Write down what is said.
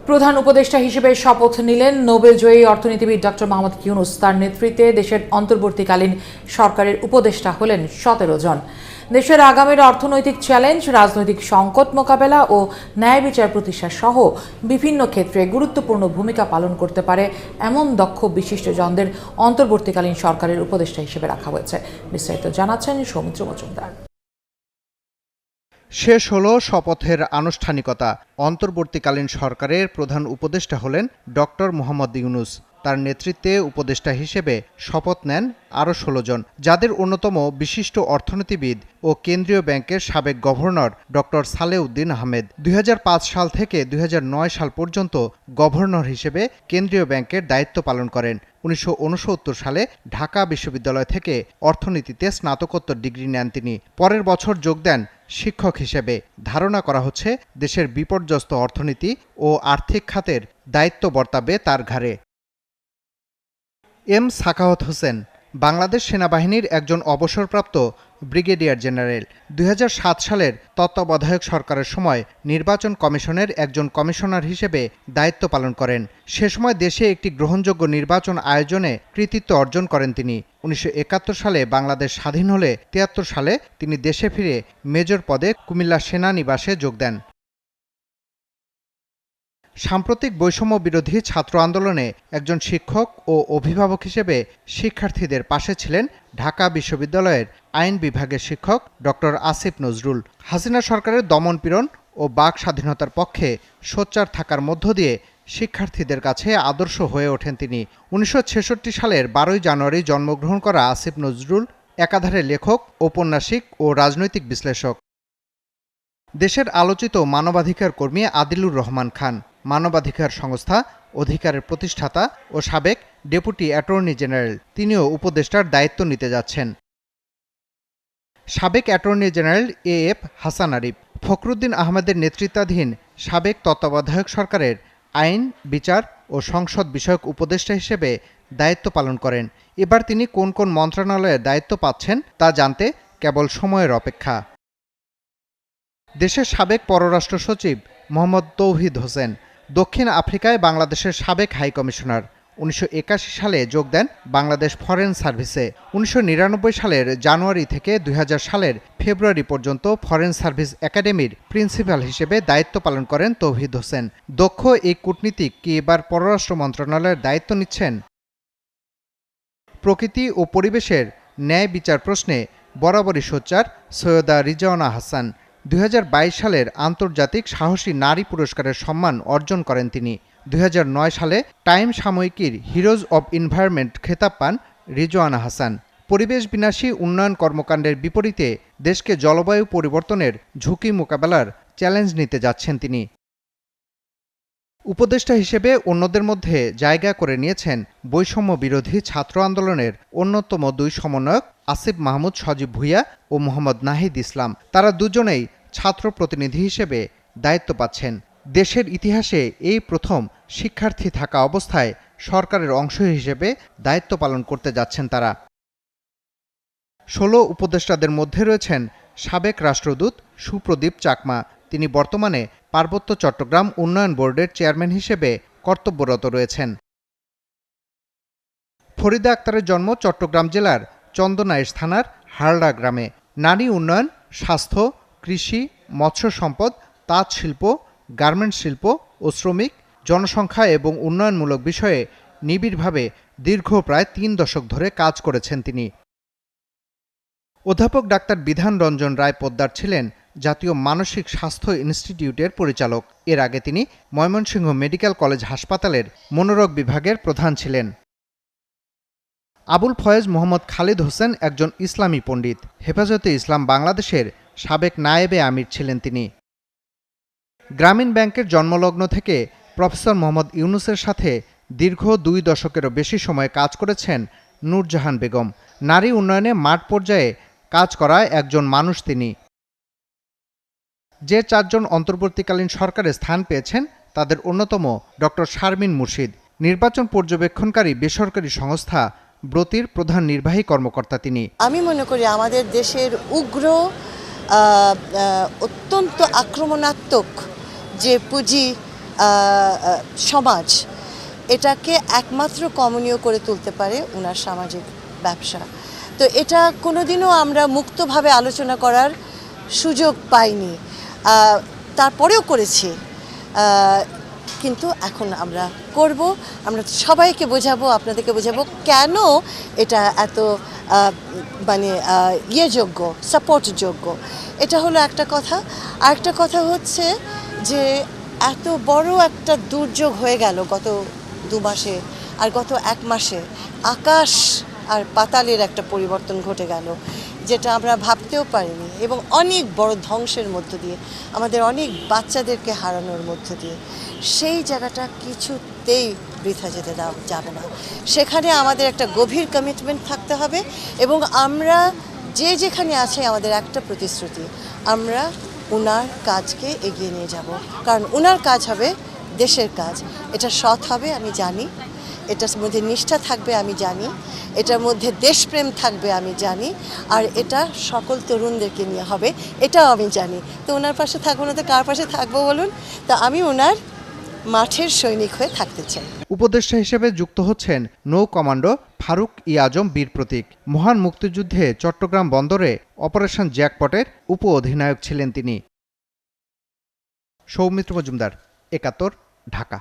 প্রধান উপদেষ্টা হিসেবে শপথ নিলেন নোবেলজয়ী অর্থনীতিবিদ ডক্টর মোহাম্মদ ইউনূস। তার নেতৃত্বে দেশের অন্তর্বর্তীকালীন সরকারের উপদেষ্টা হলেন 17 জন। দেশের আগামীর অর্থনৈতিক চ্যালেঞ্জ, রাজনৈতিক সংকট মোকাবেলা ও ন্যায় বিচার প্রতিষ্ঠা সহ বিভিন্ন ক্ষেত্রে গুরুত্বপূর্ণ ভূমিকা পালন করতে পারে এমন দক্ষ বিশিষ্টজনদের অন্তর্বর্তীকালীন সরকারের উপদেষ্টা হিসেবে রাখা হয়েছে। বিস্তারিত জানাচ্ছেন সৌমিত্র মজুমদার। শেষ হলো শপথের আনুষ্ঠানিকতা। অন্তর্বর্তীকালীন সরকারের প্রধান উপদেষ্টা হলেন ডক্টর মোহাম্মদ ইউনূস। তার নেতৃত্বে উপদেষ্টা হিসেবে শপথ নেন আরও 16 জন, যাদের অন্যতম বিশিষ্ট অর্থনীতিবিদ ও কেন্দ্রীয় ব্যাংকের সাবেক গভর্নর ডক্টর সালেউদ্দিন আহমেদ। 2005 সাল থেকে 2009 সাল পর্যন্ত গভর্নর হিসেবে কেন্দ্রীয় ব্যাংকের দায়িত্ব পালন করেন। 1969 সালে ঢাকা বিশ্ববিদ্যালয় থেকে অর্থনীতিতে স্নাতকোত্তর ডিগ্রি নেন তিনি। পরের বছর যোগ দেন শিক্ষক হিসেবে। ধারণা করা হচ্ছে দেশের বিপর্যস্ত অর্থনীতি ও আর্থিক খাতের দায়িত্ব বর্তাবে তার ঘাড়ে। এম সাখাওয়াত হোসেন বাংলাদেশ সেনাবাহিনীর একজন অবসরপ্রাপ্ত ব্রিগেডিয়ার জেনারেল। 2007 সালের তত্ত্বাবধায়ক সরকারের সময় নির্বাচন কমিশনের একজন কমিশনার হিসেবে দায়িত্ব পালন করেন। সে সময় দেশে একটি গ্রহণযোগ্য নির্বাচন আয়োজনে কৃতিত্ব অর্জন করেন তিনি। 1971 সালে বাংলাদেশ স্বাধীন হলে 73 সালে তিনি দেশে ফিরে মেজর পদে কুমিল্লা সেনানিবাসে যোগ দেন। সাম্প্রতিক বৈষম্য বিরোধী ছাত্র আন্দোলনে একজন শিক্ষক ও অভিভাবক হিসেবে শিক্ষার্থীদের পাশে ছিলেন ঢাকা বিশ্ববিদ্যালয়ের আইন বিভাগের শিক্ষক ডক্টর আসিফ নজরুল। হাসিনা সরকারের দমনপীড়ন ও বাক স্বাধীনতার পক্ষে সোচ্চার থাকার মধ্য দিয়ে শিক্ষার্থীদের কাছে আদর্শ হয়ে ওঠেন তিনি। 1966 সালের 12 জানুয়ারি জন্মগ্রহণ করা আসিফ নজরুল একাধারে লেখক, ঔপন্যাসিক ও রাজনৈতিক বিশ্লেষক। দেশের আলোচিত মানবাধিকার কর্মী আদিলুর রহমান খান, মানবাধিকার সংস্থা অধিকারের প্রতিষ্ঠাতা ও সাবেক ডেপুটি অ্যাটর্নি জেনারেল, তিনিও উপদেষ্টার দায়িত্ব নিতে যাচ্ছেন। সাবেক attorney general AF Hasan Arif Fakhruddin আহমেদের নেতৃত্বাধীন সাবেক তত্ত্বাবধায়ক সরকারের আইন, বিচার ও সংসদ বিষয়ক উপদেষ্টা হিসেবে দায়িত্ব পালন করেন। এবার তিনি কোন কোন মন্ত্রণালয়ের দায়িত্ব পাচ্ছেন তা জানতে কেবল সময়ের অপেক্ষা। দেশের সাবেক পররাষ্ট্র সচিব মোহাম্মদ তৌহিদ হোসেন দক্ষিণ আফ্রিকায় বাংলাদেশের সাবেক হাইকমিশনার। 1981 সালে যোগ দেন বাংলাদেশ ফরেন সার্ভিসে। 1999 সালের জানুয়ারি থেকে 2000 সালের ফেব্রুয়ারি পর্যন্ত ফরেন সার্ভিস একাডেমির প্রিন্সিপাল হিসেবে দায়িত্ব পালন করেন তৌহিদ হোসেন। দক্ষ এই কূটনীতিক কি এবার পররাষ্ট্র মন্ত্রণালয়ের দায়িত্ব নিচ্ছেন? প্রকৃতি ও পরিবেশের ন্যায় বিচার প্রশ্নে বরাবরই সোচ্চার সৈয়দা রিজওয়ানা হাসান। 2022 সালের আন্তর্জাতিক সাহসী নারী পুরস্কারের সম্মান অর্জন করেন তিনি। 2009 সালে টাইম সাময়িকীর হিরোজ অব এনভায়রনমেন্ট খেতাব পান রিজওয়ানা হাসান। পরিবেশ বিনাশী উন্নয়ন কর্মকাণ্ডের বিপরীতে দেশকে জলবায়ু পরিবর্তনের ঝুঁকি মোকাবেলার চ্যালেঞ্জ নিতে যাচ্ছেন তিনি। উপদেষ্টা হিসেবে অন্যদের মধ্যে জায়গা করে নিয়েছেন বৈষম্য বিরোধী ছাত্র আন্দোলনের অন্যতম 2 সমন্বয়ক আসিফ মাহমুদ সজীব ভুইয়া ও মোহাম্মদ নাহিদ ইসলাম। তারা দুজনেই ছাত্র প্রতিনিধি হিসেবে দায়িত্ব পাচ্ছেন। দেশের ইতিহাসে এই প্রথম শিক্ষার্থী থাকা অবস্থায় সরকারের অংশ হিসেবে দায়িত্ব পালন করতে যাচ্ছেন তারা। 16 উপদেষ্টাদের মধ্যে রয়েছেন সাবেক রাষ্ট্রদূত সুপ্রদীপ চাকমা। তিনি বর্তমানে পার্বত্য চট্টগ্রাম উন্নয়ন বোর্ডের চেয়ারম্যান হিসেবে কর্তব্যরত রয়েছেন। ফরিদা আক্তারের জন্ম চট্টগ্রাম জেলার চন্দনাইশ থানার হারড়া গ্রামে। নারী উন্নয়ন, স্বাস্থ্য, কৃষি, মৎস্য সম্পদ, তাঁত শিল্প, গার্মেন্টস শিল্প ও শ্রমিক, জনসংখ্যা এবং উন্নয়নমূলক বিষয়ে নিবিড়ভাবে দীর্ঘ প্রায় 3 দশক ধরে কাজ করেছেন তিনি। অধ্যাপক ডাক্তার বিধান রঞ্জন রায় পোদ্দার ছিলেন জাতীয় মানসিক স্বাস্থ্য ইনস্টিটিউটের পরিচালক। এর আগে তিনি ময়মনসিংহ মেডিকেল কলেজ হাসপাতালের মনোরোগ বিভাগের প্রধান ছিলেন। আবুল ফয়েজ মোহাম্মদ খালিদ হোসেন একজন ইসলামী পণ্ডিত। হেফাজতে ইসলাম বাংলাদেশের সাবেক নায়েবে আমির ছিলেন তিনি। গ্রামীণ ব্যাংকের জন্মলগ্ন থেকে প্রফেসর মোহাম্মদ ইউনূসের সাথে দীর্ঘ 2 দশকেরও বেশি সময় কাজ করেছেন নূরজাহান বেগম। নারী উন্নয়নে মাঠ পর্যায়ে কাজ করা একজন মানুষ তিনি। যে 4 জন অন্তর্বর্তীকালীন সরকারে স্থান পেয়েছেন তাদের অন্যতম ডক্টর শারমিন মুর্শিদ। নির্বাচন পর্যবেক্ষণকারী বেসরকারি সংস্থা ব্রতির প্রধান নির্বাহী কর্মকর্তা তিনি। আমি মনে করি আমাদের দেশের উগ্র অত্যন্ত আক্রমণাত্মক যে পুঁজি সমাজ, এটাকে একমাত্র কমনীয় করে তুলতে পারে ওনার সামাজিক ব্যবসা। তো এটা কোনোদিনও আমরা মুক্তভাবে আলোচনা করার সুযোগ পাইনি, তারপরেও করেছি, কিন্তু এখন আমরা করব। আমরা সবাইকে বোঝাবো, আপনাদেরকে বোঝাবো কেন এটা এত মানে যোগ্য, সাপোর্টযোগ্য। এটা হলো একটা কথা। আরেকটা কথা হচ্ছে যে এত বড় একটা দুর্যোগ হয়ে গেল গত 2 মাসে, আর গত 1 মাসে আকাশ আর পাতালের একটা পরিবর্তন ঘটে গেল, যেটা আমরা ভাবতেও পারিনি, এবং অনেক বড় ধ্বংসের মধ্য দিয়ে, আমাদের অনেক বাচ্চাদেরকে হারানোর মধ্য দিয়ে। সেই জায়গাটা কিছুতেই বৃথা যেতে দেওয়া যাবে না। সেখানে আমাদের একটা গভীর কমিটমেন্ট থাকতে হবে, এবং আমরা যে যেখানে আছে আমাদের একটা প্রতিশ্রুতি, আমরা ওনার কাজকে এগিয়ে নিয়ে যাব। কারণ ওনার কাজ হবে দেশের কাজ। এটা সৎ হবে আমি জানি, এটার মধ্যে নিষ্ঠা থাকবে আমি জানি, এটার মধ্যে দেশপ্রেম থাকবে আমি জানি, আর এটা সকল তরুণদেরকে নিয়ে হবে এটাও আমি জানি। তো ওনার পাশে থাকবো না তো কার পাশে থাকবো বলুন? তো আমি ওনার মাঠের সৈনিক হয়ে থাকতে চাই। উপদেষ্টা হিসেবে যুক্ত হচ্ছেন নৌ কমান্ডো ফারুক আজম বীর প্রতীক। মহান মুক্তিযুদ্ধে চট্টগ্রাম বন্দরে অপারেশন জ্যাকপটের উপ অধিনায়ক ছিলেন তিনি। সৌমিত্র মজুমদার, ৭১, ঢাকা।